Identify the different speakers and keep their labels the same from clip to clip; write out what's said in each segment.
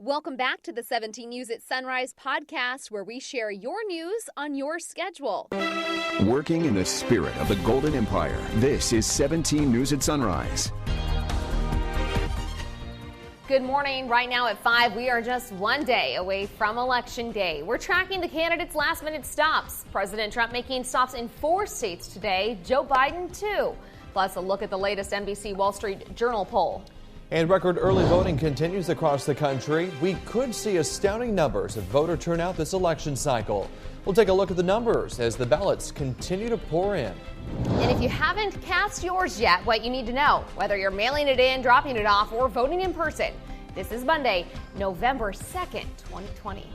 Speaker 1: Welcome back to the 17 News at Sunrise podcast, where we share your news on your schedule.
Speaker 2: Working in the spirit of the Golden Empire, this is 17 News at Sunrise.
Speaker 1: Good morning. Right now at 5, we are just one day away from Election Day. We're tracking the candidates' last-minute stops. President Trump making stops in 4 states today, Joe Biden 2. Plus, a look at the latest NBC Wall Street Journal poll.
Speaker 3: And record early voting continues across the country. We could see astounding numbers of voter turnout this election cycle. We'll take a look at the numbers as the ballots continue to pour in.
Speaker 1: And if you haven't cast yours yet, what you need to know, whether you're mailing it in, dropping it off, or voting in person. This is Monday, November 2nd, 2020.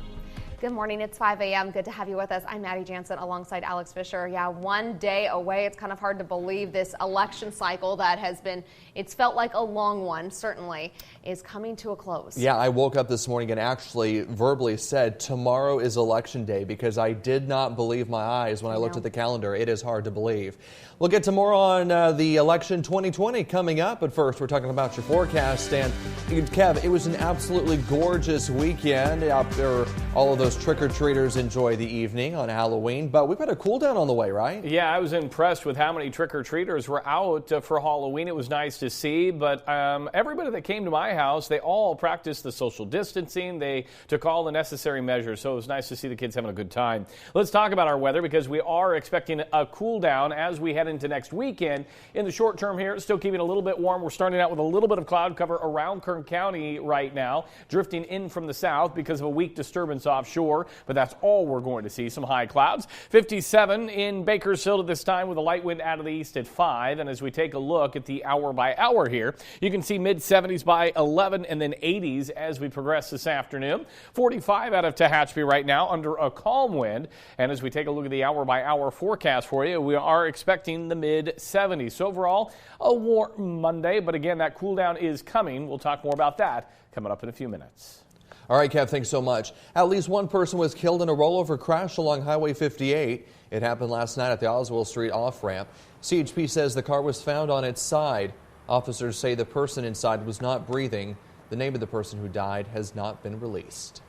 Speaker 1: Good morning. It's 5 a.m. Good to have you with us. I'm Maddie Jansen alongside Alex Fisher. Yeah, one day away. It's kind of hard to believe this election cycle that has been, it's felt like a long one, certainly, is coming to a close. Yeah,
Speaker 3: I woke up this morning and actually verbally said tomorrow is election day because I did not believe my eyes when I looked at the calendar. It is hard to believe. We'll get to more on the election 2020 coming up, but first we're talking about your forecast. And Kev, it was an absolutely gorgeous weekend out there. All of those trick-or-treaters enjoy the evening on Halloween, but we've got a cool down on the way, right?
Speaker 4: Yeah, I was impressed with how many trick-or-treaters were out for Halloween. It was nice to see, but everybody that came to my house, they all practiced the social distancing. They took all the necessary measures, so it was nice to see the kids having a good time. Let's talk about our weather because we are expecting a cool down as we head into next weekend. In the short term here, still keeping a little bit warm. We're starting out with a little bit of cloud cover around Kern County right now, drifting in from the south because of a weak disturbance offshore, but that's all we're going to see, some high clouds. 57 in Bakersfield at this time with a light wind out of the east at 5, and as we take a look at the hour by hour here, you can see mid-70s by 11 and then 80s as we progress this afternoon. 45 out of Tehachapi right now under a calm wind, and as we take a look at the hour by hour forecast for you, we are expecting the mid-70s. So overall, a warm Monday, but again, that cool down is coming. We'll talk more about that coming up in a few minutes.
Speaker 3: All right, Kev, thanks so much. At least one person was killed in a rollover crash along Highway 58. It happened last night at the Oswald Street off-ramp. CHP says the car was found on its side. Officers say the person inside was not breathing. The name of the person who died has not been released.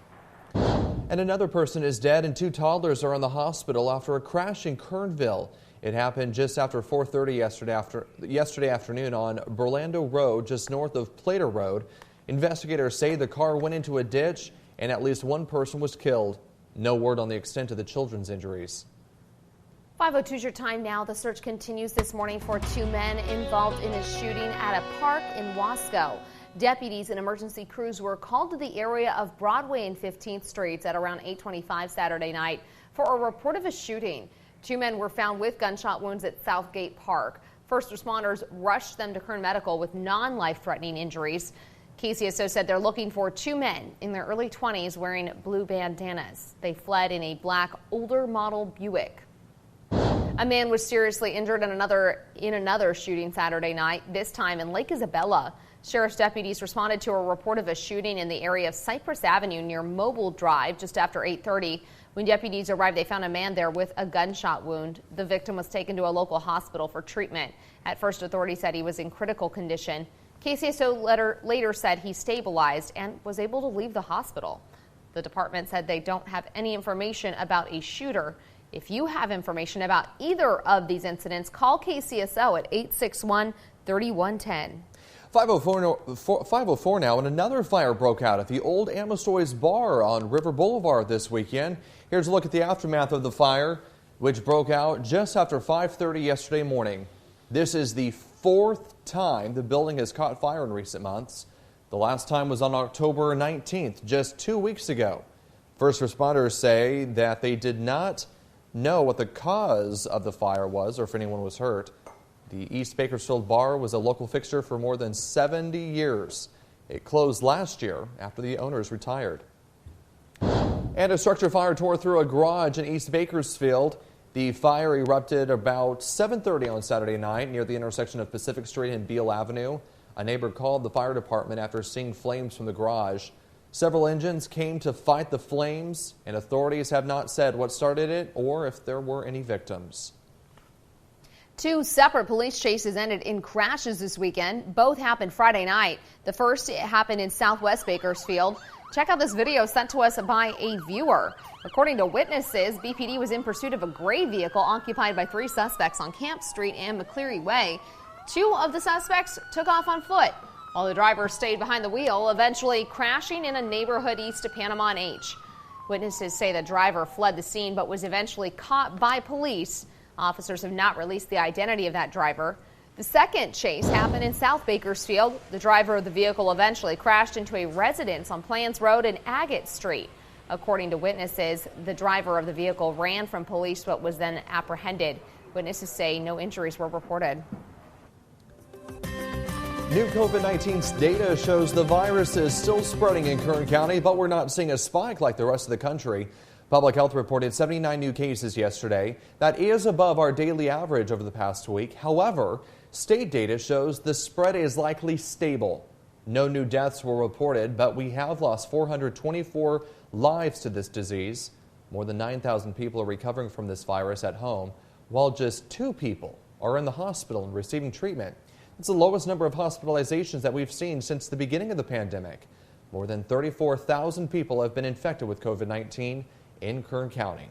Speaker 3: And another person is dead and 2 toddlers are in the hospital after a crash in Kernville. It happened just after 4:30 yesterday afternoon on Burlando Road, just north of Plater Road. Investigators say the car went into a ditch and at least one person was killed. No word on the extent of the children's injuries.
Speaker 1: 5:02 is your time now. The search continues this morning for 2 men involved in a shooting at a park in Wasco. Deputies and emergency crews were called to the area of Broadway and 15th Streets at around 8:25 Saturday night for a report of a shooting. 2 men were found with gunshot wounds at Southgate Park. First responders rushed them to Kern Medical with non-life-threatening injuries. KCSO said they're looking for 2 men in their early 20s wearing blue bandanas. They fled in a black older model Buick. A man was seriously injured in another shooting Saturday night, this time in Lake Isabella. Sheriff's deputies responded to a report of a shooting in the area of Cypress Avenue near Mobile Drive just after 8:30. When deputies arrived, they found a man there with a gunshot wound. The victim was taken to a local hospital for treatment. At first, authorities said he was in critical condition. KCSO later said he stabilized and was able to leave the hospital. The department said they don't have any information about a shooter. If you have information about either of these incidents, call KCSO at 861-3110.
Speaker 3: 5:04 now, and another fire broke out at the old Amazois bar on River Boulevard this weekend. Here's a look at the aftermath of the fire, which broke out just after 5:30 yesterday morning. This is the 4th time the building has caught fire in recent months. The last time was on October 19th, just 2 weeks ago. First responders say that they did not know what the cause of the fire was or if anyone was hurt. The East Bakersfield bar was a local fixture for more than 70 years. It closed last year after the owners retired. And a structure fire tore through a garage in East Bakersfield. The fire erupted about 7:30 on Saturday night near the intersection of Pacific Street and Beale Avenue. A neighbor called the fire department after seeing flames from the garage. Several engines came to fight the flames, and authorities have not said what started it or if there were any victims.
Speaker 1: 2 separate police chases ended in crashes this weekend. Both happened Friday night. The first happened in southwest Bakersfield. Check out this video sent to us by a viewer. According to witnesses, BPD was in pursuit of a gray vehicle occupied by 3 suspects on Camp Street and McCleary Way. 2 of the suspects took off on foot, while the driver stayed behind the wheel, eventually crashing in a neighborhood east of Panama and H. Witnesses say the driver fled the scene but was eventually caught by police. Officers have not released the identity of that driver. The second chase happened in South Bakersfield. The driver of the vehicle eventually crashed into a residence on Plants Road and Agate Street. According to witnesses, the driver of the vehicle ran from police but was then apprehended. Witnesses say no injuries were reported.
Speaker 3: New COVID-19 data shows the virus is still spreading in Kern County, but we're not seeing a spike like the rest of the country. Public Health reported 79 new cases yesterday. That is above our daily average over the past week. However, state data shows the spread is likely stable. No new deaths were reported, but we have lost 424 lives to this disease. More than 9,000 people are recovering from this virus at home, while just 2 people are in the hospital and receiving treatment. It's the lowest number of hospitalizations that we've seen since the beginning of the pandemic. More than 34,000 people have been infected with COVID-19 in Kern County.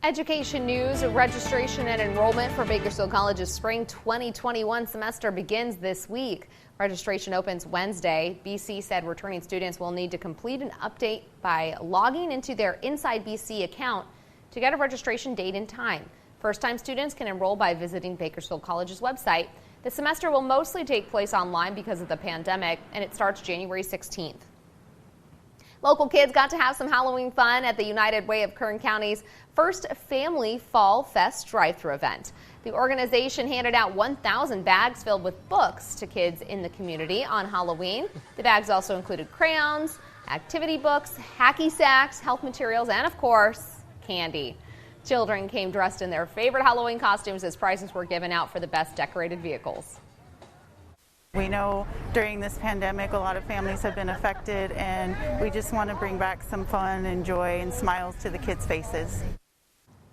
Speaker 1: Education news, registration and enrollment for Bakersfield College's spring 2021 semester begins this week. Registration opens Wednesday. BC said returning students will need to complete an update by logging into their Inside BC account to get a registration date and time. First-time students can enroll by visiting Bakersfield College's website. The semester will mostly take place online because of the pandemic, and it starts January 16th. Local kids got to have some Halloween fun at the United Way of Kern County's first Family Fall Fest drive-thru event. The organization handed out 1,000 bags filled with books to kids in the community on Halloween. The bags also included crayons, activity books, hacky sacks, health materials, and of course, candy. Children came dressed in their favorite Halloween costumes as prizes were given out for the best decorated vehicles.
Speaker 5: We know during this pandemic a lot of families have been affected, and we just want to bring back some fun and joy and smiles to the kids' faces.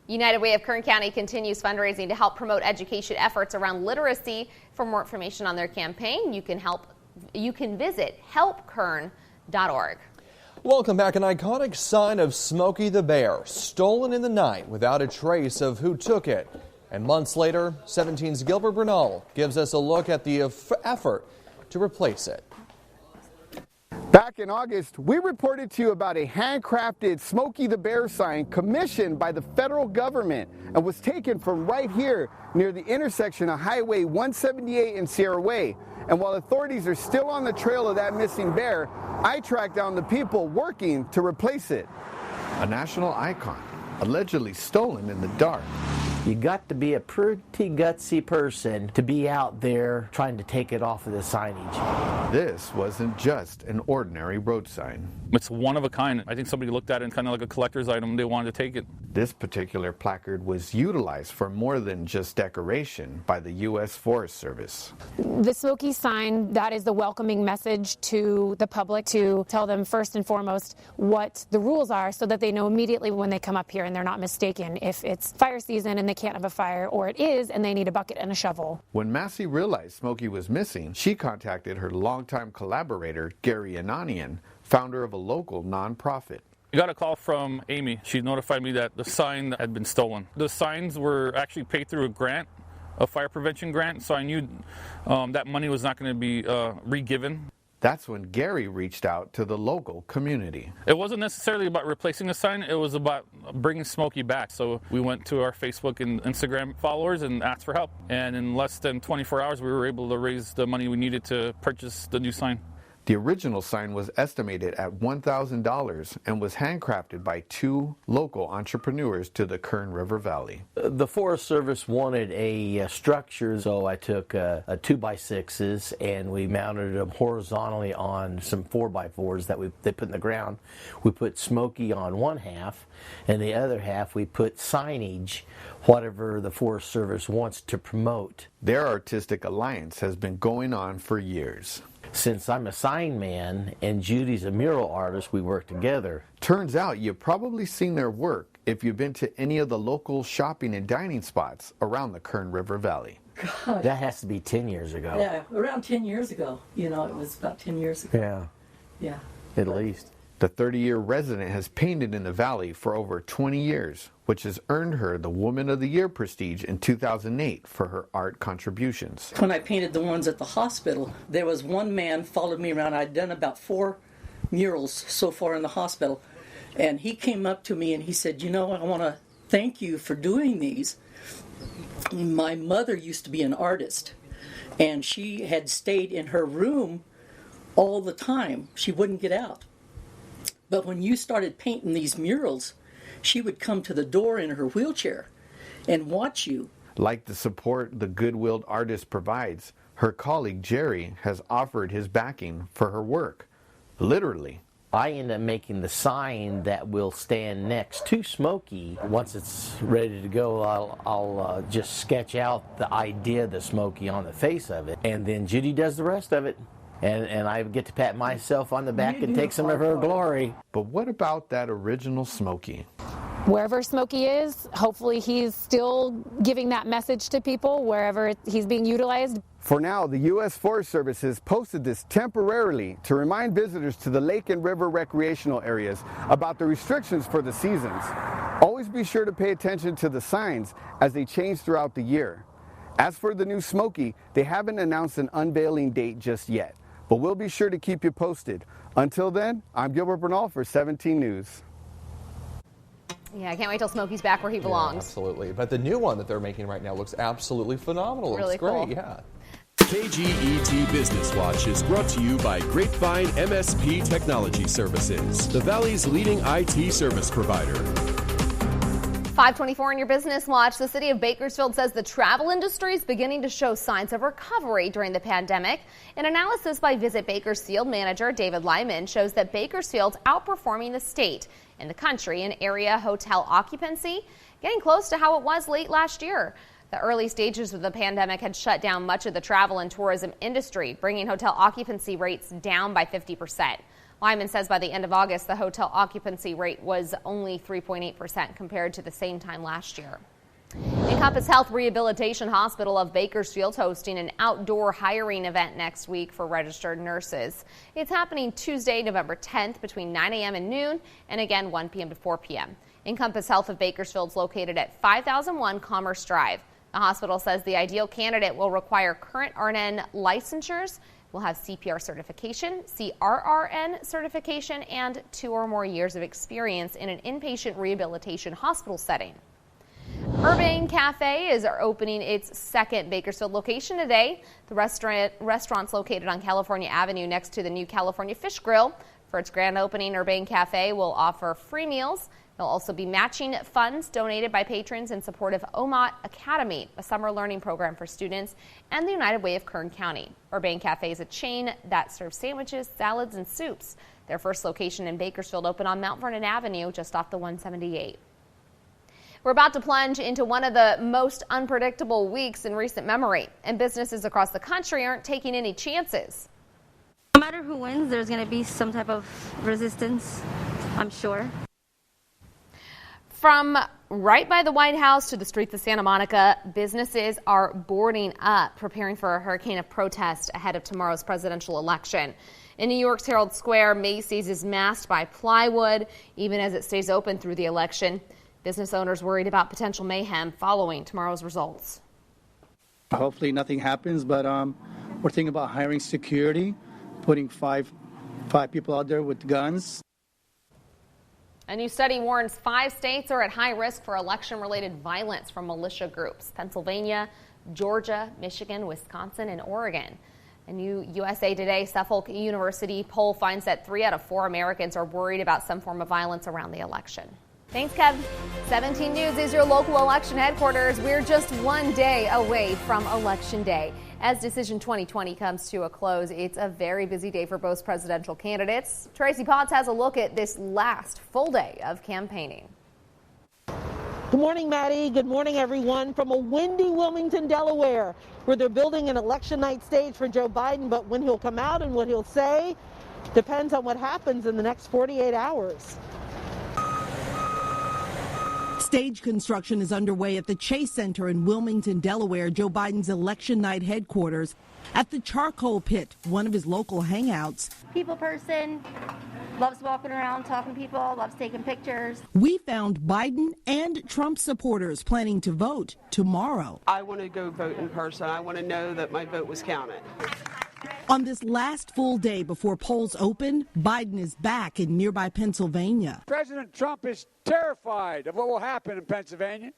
Speaker 1: United Way of Kern County continues fundraising to help promote education efforts around literacy. For more information on their campaign, you can visit helpkern.org.
Speaker 3: Welcome back. An iconic sign of Smokey the Bear stolen in the night without a trace of who took it. And months later, 17's Gilbert Bernal gives us a look at the effort to replace it.
Speaker 6: Back in August, we reported to you about a handcrafted Smokey the Bear sign commissioned by the federal government and was taken from right here near the intersection of Highway 178 and Sierra Way. And while authorities are still on the trail of that missing bear, I tracked down the people working to replace it.
Speaker 7: A national icon, allegedly stolen in the dark.
Speaker 8: You got to be a pretty gutsy person to be out there trying to take it off of the signage.
Speaker 7: This wasn't just an ordinary road sign.
Speaker 9: It's one of a kind. I think somebody looked at it and kind of like a collector's item. They wanted to take it.
Speaker 7: This particular placard was utilized for more than just decoration by the U.S. Forest Service.
Speaker 10: The Smokey sign, that is the welcoming message to the public to tell them first and foremost what the rules are so that they know immediately when they come up here and they're not mistaken if it's fire season and they can't have a fire, or it is and they need a bucket and a shovel.
Speaker 7: When Massey realized Smokey was missing, she contacted her longtime collaborator, Gary Ananian, founder of a local nonprofit.
Speaker 9: I got a call from Amy. She notified me that the sign had been stolen. The signs were actually paid through a grant, a fire prevention grant, so I knew that money was not going to be re-given.
Speaker 7: That's when Gary reached out to the local community.
Speaker 9: It wasn't necessarily about replacing the sign, it was about bringing Smokey back. So we went to our Facebook and Instagram followers and asked for help. And in less than 24 hours, we were able to raise the money we needed to purchase the new sign.
Speaker 7: The original sign was estimated at $1,000 and was handcrafted by 2 local entrepreneurs to the Kern River Valley.
Speaker 8: The Forest Service wanted a structure, so I took a 2x6s and we mounted them horizontally on some 4x4s that they put in the ground. We put Smokey on one half, and the other half we put signage, whatever the Forest Service wants to promote.
Speaker 7: Their artistic alliance has been going on for years.
Speaker 8: Since I'm a sign man and Judy's a mural artist, we work together.
Speaker 7: Turns out you've probably seen their work if you've been to any of the local shopping and dining spots around the Kern River Valley.
Speaker 8: God. That has to be 10 years ago.
Speaker 11: Yeah, around 10 years ago. You know, it was about 10 years ago.
Speaker 8: Yeah.
Speaker 11: Yeah.
Speaker 8: At least.
Speaker 7: The 30-year resident has painted in the valley for over 20 years, which has earned her the Woman of the Year prestige in 2008 for her art contributions.
Speaker 11: When I painted the ones at the hospital, there was one man followed me around. I'd done about 4 murals so far in the hospital, and he came up to me and he said, "You know, I want to thank you for doing these. My mother used to be an artist, and she had stayed in her room all the time. She wouldn't get out. But when you started painting these murals, she would come to the door in her wheelchair and watch you."
Speaker 7: Like the support the good-willed artist provides, her colleague Jerry has offered his backing for her work. Literally.
Speaker 8: I end up making the sign that will stand next to Smokey. Once it's ready to go, I'll just sketch out the idea of the Smokey on the face of it, and then Judy does the rest of it. And I get to pat myself on the back and take some of her glory.
Speaker 7: But what about that original Smokey?
Speaker 10: Wherever Smokey is, hopefully he's still giving that message to people wherever he's being utilized.
Speaker 6: For now, the U.S. Forest Service has posted this temporarily to remind visitors to the lake and river recreational areas about the restrictions for the seasons. Always be sure to pay attention to the signs as they change throughout the year. As for the new Smokey, they haven't announced an unveiling date just yet, but we'll be sure to keep you posted. Until then, I'm Gilbert Bernal for 17 News.
Speaker 1: Yeah, I can't wait till Smokey's back where he belongs.
Speaker 3: Yeah, absolutely. But the new one that they're making right now looks absolutely phenomenal.
Speaker 1: Really
Speaker 3: It's great,
Speaker 1: cool.
Speaker 3: yeah.
Speaker 12: KGET Business Watch is brought to you by Grapevine MSP Technology Services, the Valley's leading IT service provider.
Speaker 1: 524 in your Business Watch. The city of Bakersfield says the travel industry is beginning to show signs of recovery during the pandemic. An analysis by Visit Bakersfield manager David Lyman shows that Bakersfield's outperforming the state in the country in area hotel occupancy, getting close to how it was late last year. The early stages of the pandemic had shut down much of the travel and tourism industry, bringing hotel occupancy rates down by 50%. Lyman says by the end of August, the hotel occupancy rate was only 3.8% compared to the same time last year. Encompass Health Rehabilitation Hospital of Bakersfield hosting an outdoor hiring event next week for registered nurses. It's happening Tuesday, November 10th between 9 a.m. and noon, and again 1 p.m. to 4 p.m. Encompass Health of Bakersfield is located at 5001 Commerce Drive. The hospital says the ideal candidate will require current RN licensures, will have CPR certification, CRRN certification, and 2 or more years of experience in an inpatient rehabilitation hospital setting. Urbane Cafe is opening its second Bakersfield location today. The restaurant's located on California Avenue next to the new California Fish Grill. For its grand opening, Urbane Cafe will offer free meals. There'll also be matching funds donated by patrons in support of OMOT Academy, a summer learning program for students, and the United Way of Kern County. Urbane Cafe is a chain that serves sandwiches, salads, and soups. Their first location in Bakersfield opened on Mount Vernon Avenue, just off the 178. We're about to plunge into one of the most unpredictable weeks in recent memory, and businesses across the country aren't taking any chances.
Speaker 13: No matter who wins, there's going to be some type of resistance, I'm sure.
Speaker 1: From right by the White House to the streets of Santa Monica, businesses are boarding up, preparing for a hurricane of protest ahead of tomorrow's presidential election. In New York's Herald Square, Macy's is masked by plywood, even as it stays open through the election. Business owners worried about potential mayhem following tomorrow's results.
Speaker 14: Hopefully nothing happens, but we're thinking about hiring security, putting five people out there with guns.
Speaker 1: A new study warns 5 states are at high risk for election-related violence from militia groups: Pennsylvania, Georgia, Michigan, Wisconsin, and Oregon. A new USA Today Suffolk University poll finds that 3 out of 4 Americans are worried about some form of violence around the election. Thanks, Kev. 17 News is your local election headquarters. We're just one day away from Election Day. As Decision 2020 comes to a close, it's a very busy day for both presidential candidates. Tracy Potts has a look at this last full day of campaigning.
Speaker 15: Good morning, Maddie. Good morning, everyone. From a windy Wilmington, Delaware, where they're building an election night stage for Joe Biden, but when he'll come out and what he'll say depends on what happens in the next 48 hours.
Speaker 16: Stage construction is underway at the Chase Center in Wilmington, Delaware, Joe Biden's election night headquarters. At the charcoal pit, one of his local hangouts.
Speaker 13: People person, loves walking around, talking to people, loves taking pictures.
Speaker 16: We found Biden and Trump supporters planning to vote tomorrow.
Speaker 17: I want to go vote in person. I want to know that my vote was counted.
Speaker 16: On this last full day before polls open, Biden is back in nearby Pennsylvania.
Speaker 18: President Trump is terrified of what will happen in Pennsylvania.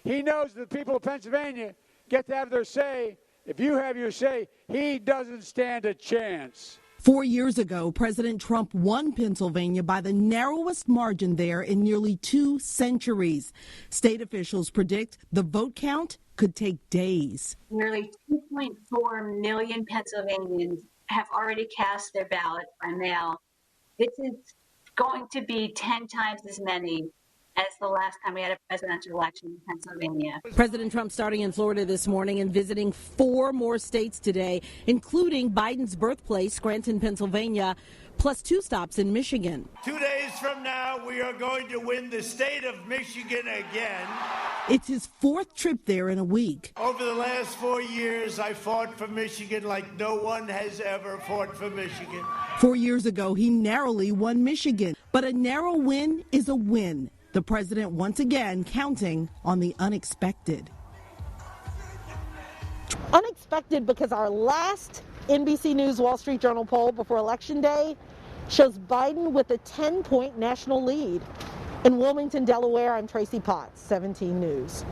Speaker 18: He knows that the people of Pennsylvania get to have their say. If you have your say, he doesn't stand a chance.
Speaker 16: 4 years ago, President Trump won Pennsylvania by the narrowest margin there in nearly 2 centuries. State officials predict the vote count could take days.
Speaker 19: Nearly 2.4 million Pennsylvanians have already cast their ballot by mail. This is going to be 10 times as many as the last time we had a presidential election in Pennsylvania.
Speaker 16: President Trump starting in Florida this morning and visiting 4 more states today, including Biden's birthplace, Scranton, Pennsylvania, plus 2 stops in Michigan.
Speaker 20: 2 days from now, we are going to win the state of Michigan again.
Speaker 16: It's his 4th trip there in a week.
Speaker 20: Over the last 4 years, I fought for Michigan like no one has ever fought for Michigan.
Speaker 16: 4 years ago, he narrowly won Michigan, but a narrow win is a win. The president once again counting on the unexpected.
Speaker 15: Unexpected because our last NBC News Wall Street Journal poll before Election Day shows Biden with a 10-point national lead. In Wilmington, Delaware, I'm Tracy Potts, 17 News.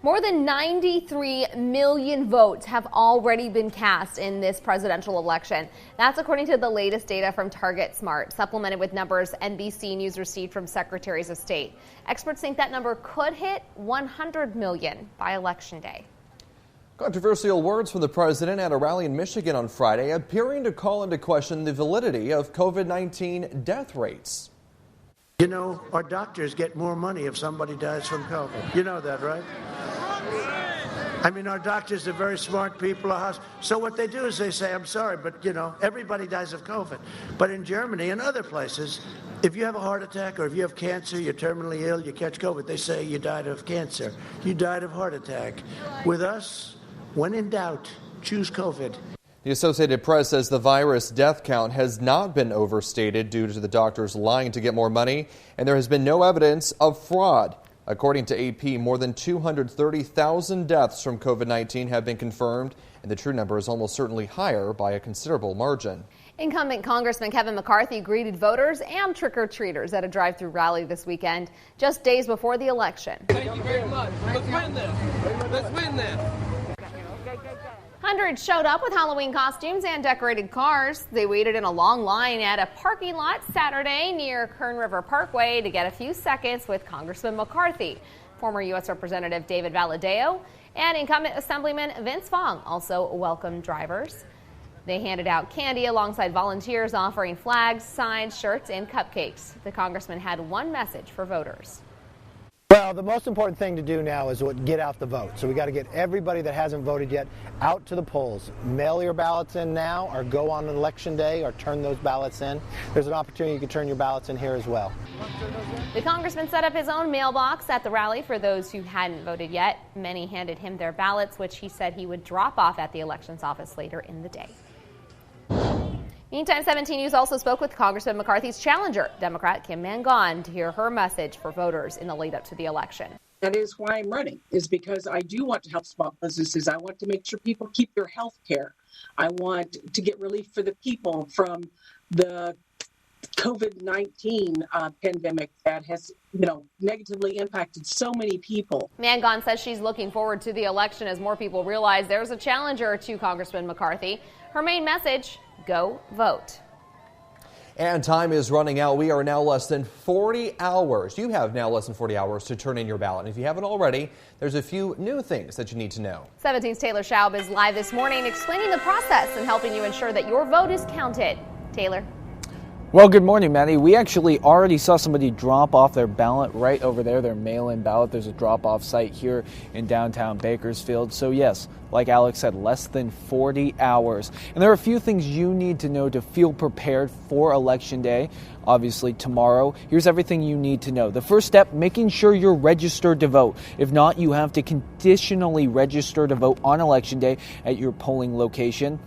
Speaker 1: More than 93 million votes have already been cast in this presidential election. That's according to the latest data from Target Smart, supplemented with numbers NBC News received from secretaries of state. Experts think that number could hit 100 million by Election Day.
Speaker 3: Controversial words from the president at a rally in Michigan on Friday, appearing to call into question the validity of COVID-19 death rates.
Speaker 21: You know, our doctors get more money if somebody dies from COVID. You know that, right? I mean, our doctors are very smart people. So what they do is they say, I'm sorry, but, you know, everybody dies of COVID. But in Germany and other places, if you have a heart attack or if you have cancer, you're terminally ill, you catch COVID, they say you died of cancer. You died of heart attack. With us, when in doubt, choose COVID.
Speaker 3: The Associated Press says the virus death count has not been overstated due to the doctors lying to get more money, and there has been no evidence of fraud. According to AP, more than 230,000 deaths from COVID-19 have been confirmed, and the true number is almost certainly higher by a considerable margin.
Speaker 1: Incumbent Congressman Kevin McCarthy greeted voters and trick-or-treaters at a drive-through rally this weekend, just days before the election.
Speaker 22: Thank you very much. Let's win this. Let's win this.
Speaker 1: Hundreds showed up with Halloween costumes and decorated cars. They waited in a long line at a parking lot Saturday near Kern River Parkway to get a few seconds with Congressman McCarthy. Former U.S. Representative David Valadao and incumbent Assemblyman Vince Fong also welcomed drivers. They handed out candy alongside volunteers offering flags, signs, shirts, and cupcakes. The congressman had one message for voters.
Speaker 23: Well, the most important thing to do now is get out the vote. So we got to get everybody that hasn't voted yet out to the polls. Mail your ballots in now, or go on Election Day, or turn those ballots in. There's an opportunity you can turn your ballots in here as well.
Speaker 1: The congressman set up his own mailbox at the rally for those who hadn't voted yet. Many handed him their ballots, which he said he would drop off at the elections office later in the day. Meantime, 17 News also spoke with Congressman McCarthy's challenger, Democrat Kim Mangan, to hear her message for voters in the lead up to the election.
Speaker 24: That is why I'm running, is because I do want to help small businesses. I want to make sure people keep their health care. I want to get relief for the people from the COVID-19 pandemic that has, negatively impacted so many people.
Speaker 1: Mangan says she's looking forward to the election as more people realize there's a challenger to Congressman McCarthy. Her main message: go vote.
Speaker 3: And time is running out. We are now less than 40 hours. You have now less than 40 hours to turn in your ballot. And if you haven't already, there's a few new things that you need to know. 17's
Speaker 1: Taylor Schaub is live this morning explaining the process and helping you ensure that your vote is counted. Taylor.
Speaker 25: Well, good morning, Maddie. We actually already saw somebody drop off their ballot right over there, their mail-in ballot. There's a drop-off site here in downtown Bakersfield. So yes, like Alex said, less than 40 hours. And there are a few things you need to know to feel prepared for Election Day. Obviously, tomorrow. Here's everything you need to know. The first step, making sure you're registered to vote. If not, you have to conditionally register to vote on Election Day at your polling location.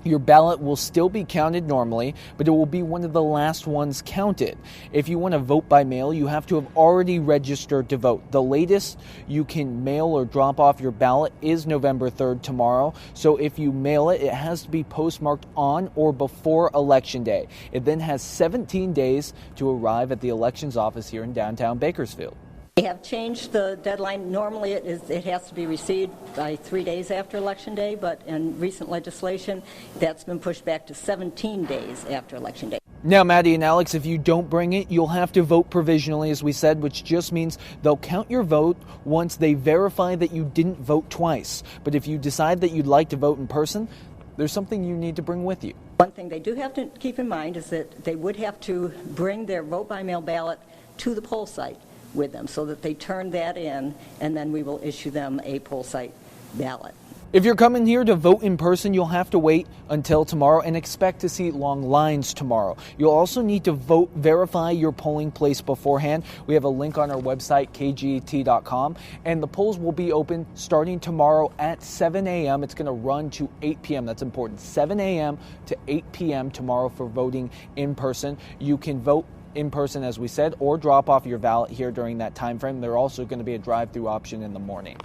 Speaker 25: Your ballot will still be counted normally, but it will be one of the last ones counted. If you want to vote by mail, you have to have already registered to vote. The latest you can mail or drop off your ballot is November 3rd, tomorrow. So if you mail it, it has to be postmarked on or before Election Day. It then has 17 days to arrive at the elections office here in downtown Bakersfield.
Speaker 2: They have changed the deadline. Normally it has to be received by 3 days after Election Day, but in recent legislation, that's been pushed back to 17 days after Election Day.
Speaker 25: Now, Maddie and Alex, if you don't bring it, you'll have to vote provisionally, as we said, which just means they'll count your vote once they verify that you didn't vote twice. But if you decide that you'd like to vote in person, there's something you need to bring with you.
Speaker 2: One thing they do have to keep in mind is that they would have to bring their vote-by-mail ballot to the poll site with them so that they turn that in, and then we will issue them a poll site ballot.
Speaker 25: If you're coming here to vote in person, you'll have to wait until tomorrow and expect to see long lines tomorrow. You'll also need to verify your polling place beforehand. We have a link on our website, kget.com, and the polls will be open starting tomorrow at 7 a.m. It's going to run to 8 p.m. That's important. 7 a.m. to 8 p.m. tomorrow for voting in person. You can vote in person, as we said, or drop off your ballot here during that time frame. There's also going to be a drive-through option in the morning.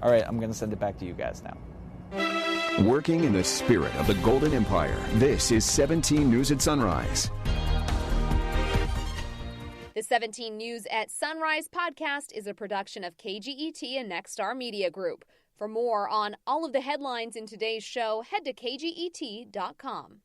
Speaker 25: All right, I'm going to send it back to you guys now.
Speaker 12: Working in the spirit of the Golden Empire, this is 17 News at Sunrise.
Speaker 1: The 17 News at Sunrise podcast is a production of KGET and Nexstar Media Group. For more on all of the headlines in today's show, head to kget.com.